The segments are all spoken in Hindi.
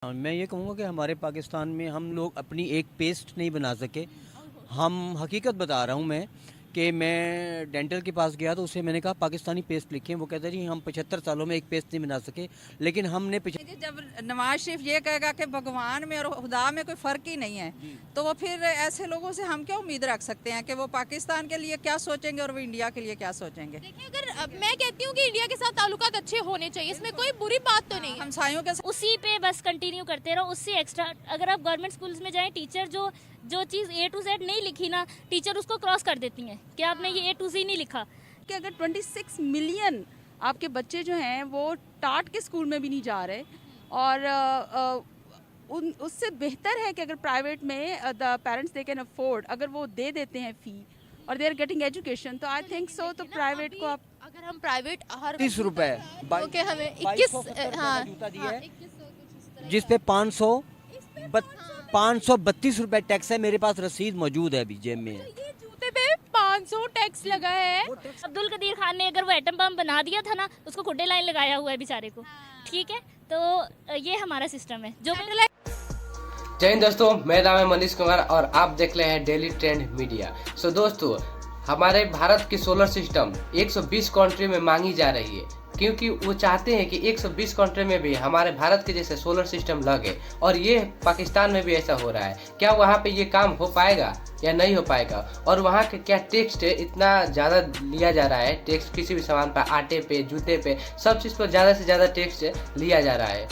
मैं ये कहूँगा कि हमारे पाकिस्तान में हम लोग अपनी एक पेस्ट नहीं बना सके। हम हकीकत बता रहा हूँ मैं कि मैं डेंटल के पास गया तो उससे मैंने कहा पाकिस्तानी पेस्ट लिखें। वो कहते जी हम 75 सालों में एक पेस्ट नहीं बना सके, लेकिन हमने जब नवाज शरीफ ये कहेगा कि भगवान में और खुदा में कोई फ़र्क ही नहीं है, तो वो फिर ऐसे लोगों से हम क्या उम्मीद रख सकते हैं कि वो पाकिस्तान के लिए क्या सोचेंगे और वो इंडिया के लिए क्या सोचेंगे। देखिए, अगर मैं कहती हूँ कि इंडिया के साथ ताल्लुकात अच्छे होने चाहिए, इसमें कोई बुरी बात तो नहीं है। हमसायों के उसी पे बस कंटिन्यू करते रहो, उससे एक्स्ट्रा अगर आप गवर्नमेंट स्कूल्स में जाएं, टीचर जो चीज़ A to Z नहीं लिखी ना, टीचर उसको क्रॉस कर देती हैं कि आपने ये A to Z नहीं लिखा। कि अगर 26 मिलियन आपके बच्चे जो हैं वो टाट के स्कूल में भी नहीं जा रहे और उससे बेहतर है कि अगर प्राइवेट में the parents they can afford, अगर वो दे देते हैं फ़ी और दे आर गेटिंग एजुकेशन, तो आई थिंक सो तो प्राइवेट को आप अगर हम प्राइवेट हर 30 रुपए ओके हमें 21 हाँ जूता दिया है, जिस पे 532 रुपए टैक्स है। मेरे पास रसीद मौजूद है, अभी जेब में है। ये जूते पे 500 टैक्स लगा है। अब्दुल कदीर खान ने अगर वो एटम बम बना दिया था ना, उसको खुड्डे लाइन लगाया हुआ है बेचारे को। ठीक है, तो ये हमारा सिस्टम है जो जय हिंद दोस्तों, मेरा नाम है मनीष कुमार और आप देख रहे हैं डेली ट्रेंड मीडिया। सो दोस्तों, हमारे भारत की सोलर सिस्टम 120 कंट्री में मांगी जा रही है, क्योंकि वो चाहते हैं कि 120 कंट्री में भी हमारे भारत के जैसे सोलर सिस्टम लगे, और ये पाकिस्तान में भी ऐसा हो रहा है। क्या वहाँ पे ये काम हो पाएगा या नहीं हो पाएगा, और वहाँ के क्या टैक्स है इतना ज़्यादा लिया जा रहा है। टैक्स किसी भी सामान पर, आटे पे, जूते पे, सब चीज़ पर ज़्यादा से ज़्यादा टैक्स लिया जा रहा है।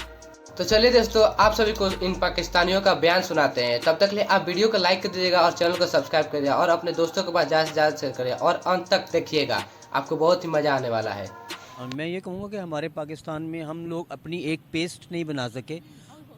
तो चलिए दोस्तों, आप सभी को इन पाकिस्तानियों का बयान सुनाते हैं। तब तक लिए आप वीडियो को लाइक कर दीजिएगा और चैनल को सब्सक्राइब कर दीजिएगा और अपने दोस्तों के पास ज़्यादा से ज़्यादा शेयर करिए और अंत तक देखिएगा, आपको बहुत ही मज़ा आने वाला है। मैं ये कहूँगा कि हमारे पाकिस्तान में हम लोग अपनी एक पेस्ट नहीं बना सके।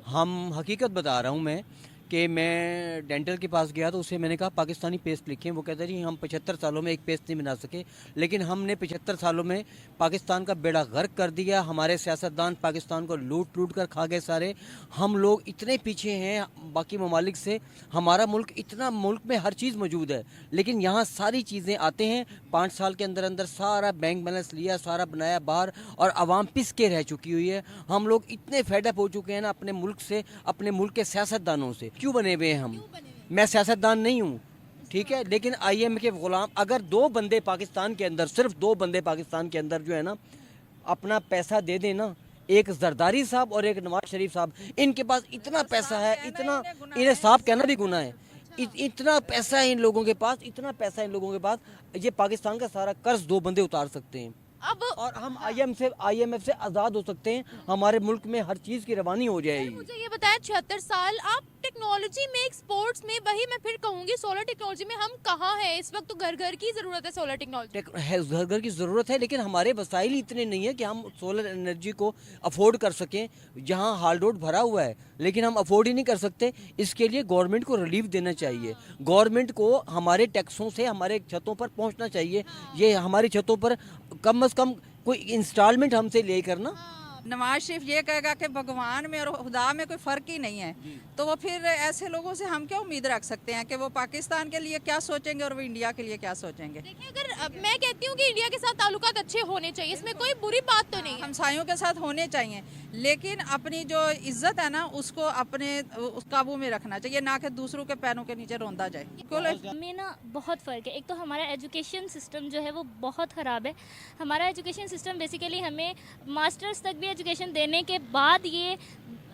हम हकीकत बता रहा हूँ मैं कि मैं डेंटल के पास गया तो उससे मैंने कहा पाकिस्तानी पेस्ट लिखें। वो कहते जी हम 75 सालों में एक पेस्ट नहीं बना सके, लेकिन हमने 75 सालों में पाकिस्तान का बेड़ा गर्क कर दिया। हमारे सियासतदान पाकिस्तान को लूट कर खा गए सारे। हम लोग इतने पीछे हैं बाकी ममालिक से। हमारा मुल्क इतना, मुल्क में हर चीज़ मौजूद है, लेकिन यहाँ सारी चीज़ें आते हैं 5 साल के अंदर अंदर सारा बैंक बैलेंस लिया, सारा बनाया बाहर, और आवाम पिस के रह चुकी हुई है। हम लोग इतने फेडअप हो चुके हैं ना अपने मुल्क से, अपने मुल्क के सियासतदानों से। क्यों बने हुए हैं हम? मैं सियासतदान नहीं हूँ, ठीक है, लेकिन IM के गुलाम। अगर 2 बंदे पाकिस्तान के अंदर, सिर्फ 2 बंदे पाकिस्तान के अंदर जो है ना, अपना पैसा दे देना, एक जरदारी साहब और एक नवाज शरीफ साहब, इनके पास इतना पैसा है, इतना, इन्हें साहब कहना भी गुनाह है। इतना पैसा है इन लोगों के पास, इतना पैसा है इन लोगों के पास, ये पाकिस्तान का सारा कर्ज 2 बंदे उतार सकते हैं। अब और हम IMF से आज़ाद हो सकते हैं। हमारे मुल्क में हर चीज़ की रवानी हो जाएगी। मुझे ये बताया 76 साल आप टेक्नोलॉजी में, स्पोर्ट्स में, वही मैं फिर कहूंगी सोलर टेक्नोलॉजी में हम कहाँ हैं इस वक्त? तो घर घर की जरूरत है सोलर टेक्नोलॉजी, घर घर की ज़रूरत है, लेकिन हमारे वसाइल इतने नहीं है कि हम सोलर एनर्जी को अफोर्ड कर सकें। जहाँ हाल रोड भरा हुआ है, लेकिन हम अफोर्ड ही नहीं कर सकते। इसके लिए गवर्नमेंट को रिलीफ देना चाहिए। गवर्नमेंट को हमारे टैक्सों से हमारे छतों पर पहुँचना चाहिए। ये हमारी छतों पर कम से कम कोई इंस्टॉलमेंट हमसे ले करना। नवाज शरीफ ये कहेगा कि भगवान में और खुदा में कोई फ़र्क ही नहीं है, तो वो फिर ऐसे लोगों से हम क्या उम्मीद रख सकते हैं कि वो पाकिस्तान के लिए क्या सोचेंगे और वो इंडिया के लिए क्या सोचेंगे। देखिए, अगर मैं कहती हूँ कि इंडिया के साथ ताल्लुकात अच्छे होने चाहिए, इसमें कोई बुरी बात तो नहीं है। हमसायों के साथ होने चाहिए, लेकिन अपनी जो इज्जत है ना, उसको अपने उस काबू में रखना चाहिए, ना कि दूसरों के पैरों के नीचे रोंदा जाए। में ना बहुत फ़र्क है। एक तो हमारा एजुकेशन सिस्टम जो है वो बहुत ख़राब है। हमारा एजुकेशन सिस्टम बेसिकली हमें मास्टर्स तक भी एजुकेशन देने के बाद ये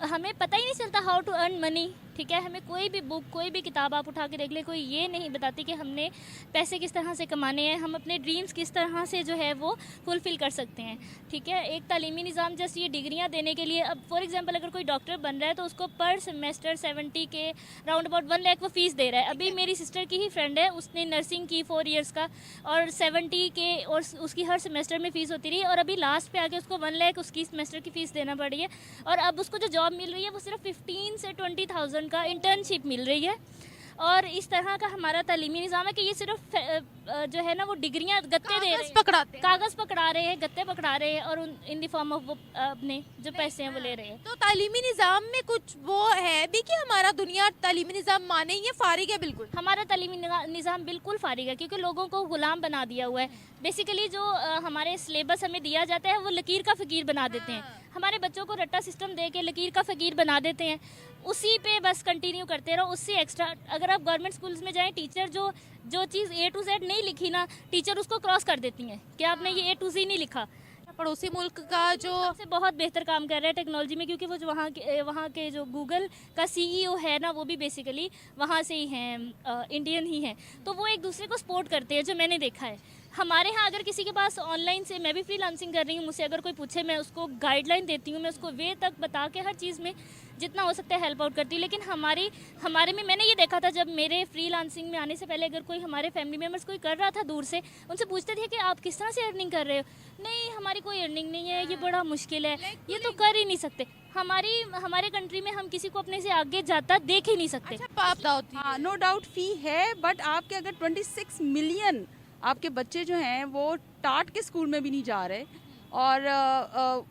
हमें पता ही नहीं चलता हाउ टू अर्न मनी। ठीक है, हमें कोई भी बुक, कोई भी किताब आप उठा के देख ले, कोई ये नहीं बताती कि हमने पैसे किस तरह से कमाने हैं, हम अपने ड्रीम्स किस तरह से जो है वो फुलफ़िल कर सकते हैं। ठीक है, एक तालीमी निज़ाम जस्ट ये डिग्रियां देने के लिए, अब फॉर एग्जांपल अगर कोई डॉक्टर बन रहा है तो उसको पर सेमेस्टर 70 के राउंड अबाउट 1 लाख वो फ़ीस दे रहा है। अभी मेरी सिस्टर की ही फ्रेंड है, उसने नर्सिंग की 4 ईयर्स का, और 70 के, और उसकी हर सेमेस्टर में फ़ीस होती रही, और अभी लास्ट पे आके उसको 1 लाख उसकी सेमेस्टर की फ़ीस देना पड़ी है। और अब उसको जो जॉब मिल रही है वो सिर्फ 15 से 20,000 का इंटर्नशिप मिल रही है। और इस तरह का हमारा तालीमी निज़ाम है कि ये सिर्फ जो है ना वो डिग्रियां गत्ते दे रहे हैं, पकड़ाते हैं। कागज़ पकड़ा रहे हैं, गत्ते पकड़ा रहे हैं और इन द फॉर्म ऑफ वो अपने जो पैसे हैं वो ले रहे हैं। तो तालीमी निज़ाम में कुछ वो है भी कि हमारा दुनिया तालीमी निज़ाम माने ये फारिग है बिल्कुल। हमारा तालीमी निज़ाम बिल्कुल फारिग है क्योंकि लोगों को गुलाम बना दिया हुआ है। बेसिकली जो हमारे सिलेबस हमें दिया जाता है वो लकीर का फ़कीर बना देते हैं। हमारे बच्चों को रट्टा सिस्टम दे के लकीर का फ़कीर बना देते हैं, उसी पे बस कंटिन्यू करते रहो। उससे एक्स्ट्रा अगर आप गवर्नमेंट स्कूल्स में जाएं, टीचर जो चीज़ A to Z नहीं लिखी ना, टीचर उसको क्रॉस कर देती हैं कि आपने ये A to Z नहीं लिखा। पड़ोसी मुल्क का जो से बहुत बेहतर काम कर रहे हैं टेक्नोलॉजी में, क्योंकि वो जो वहाँ के जो गूगल का CEO है ना, वो भी बेसिकली वहाँ से ही हैं, इंडियन ही हैं। तो वो एक दूसरे को सपोर्ट करते हैं, जो मैंने देखा है। हमारे यहाँ अगर किसी के पास ऑनलाइन से, मैं भी फ्रीलांसिंग कर रही हूँ, मुझसे अगर कोई पूछे मैं उसको गाइडलाइन देती हूँ, मैं उसको वे तक बता के हर चीज़ में जितना हो सकता है हेल्प आउट करती हूँ। लेकिन हमारे में मैंने ये देखा था, जब मेरे फ्रीलांसिंग में आने से पहले अगर कोई हमारे फैमिली मेम्बर्स कोई कर रहा था दूर से, उनसे पूछते थे कि आप किस तरह से अर्निंग कर रहे हो। नहीं, हमारी कोई अर्निंग नहीं है, ये बड़ा मुश्किल है, ये तो कर ही नहीं सकते। हमारे कंट्री में हम किसी को अपने से आगे जाता देख ही नहीं सकते। अच्छा पाप होती है। हाँ, नो डाउट फ़ी है, बट आपके अगर 26 मिलियन आपके बच्चे जो हैं वो टाट के स्कूल में भी नहीं जा रहे, और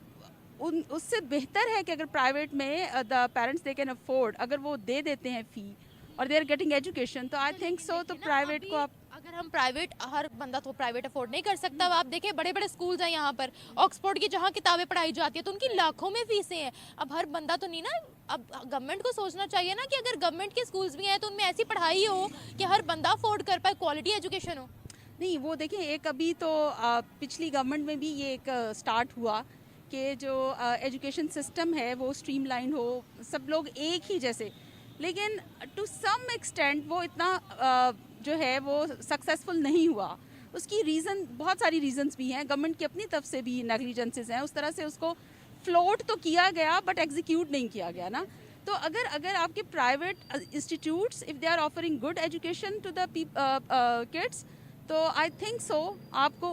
उससे बेहतर है कि अगर प्राइवेट में the parents they can afford, अगर वो दे देते हैं फ़ी और दे आर गेटिंग एजुकेशन, तो आई थिंक सो तो प्राइवेट को आप अगर हम प्राइवेट, हर बंदा तो प्राइवेट अफोर्ड नहीं कर सकता। अब आप देखें बड़े बड़े स्कूल्स हैं यहाँ पर, ऑक्सफोर्ड की जहाँ किताबें पढ़ाई जाती है तो उनकी लाखों में फीसें हैं। अब हर बंदा तो नहीं ना, अब गवर्नमेंट को सोचना चाहिए ना कि अगर गवर्नमेंट के स्कूल्स भी हैं तो उनमें ऐसी पढ़ाई हो कि हर बंदा अफोर्ड कर पाए, क्वालिटी एजुकेशन हो। नहीं, वो देखिए, एक अभी तो पिछली गवर्नमेंट में भी ये एक स्टार्ट हुआ कि जो एजुकेशन सिस्टम है वो स्ट्रीमलाइन हो, सब लोग एक ही जैसे, लेकिन टू सम एक्सटेंट वो इतना जो है वो सक्सेसफुल नहीं हुआ। उसकी रीज़न, बहुत सारी रीजंस भी हैं, गवर्नमेंट की अपनी तरफ से भी नेग्लिजेंसेस हैं, उस तरह से उसको फ्लोट तो किया गया बट एग्जीक्यूट नहीं किया गया ना। तो अगर आपके private institutes if they are offering good education to the kids, तो आई थिंक सो आपको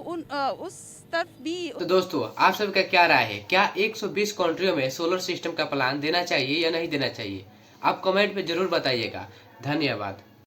उस तरफ भी। तो दोस्तों, आप सबका क्या राय है? क्या 120 कंट्रियों में सोलर सिस्टम का प्लान देना चाहिए या नहीं देना चाहिए? आप कमेंट में जरूर बताइएगा। धन्यवाद।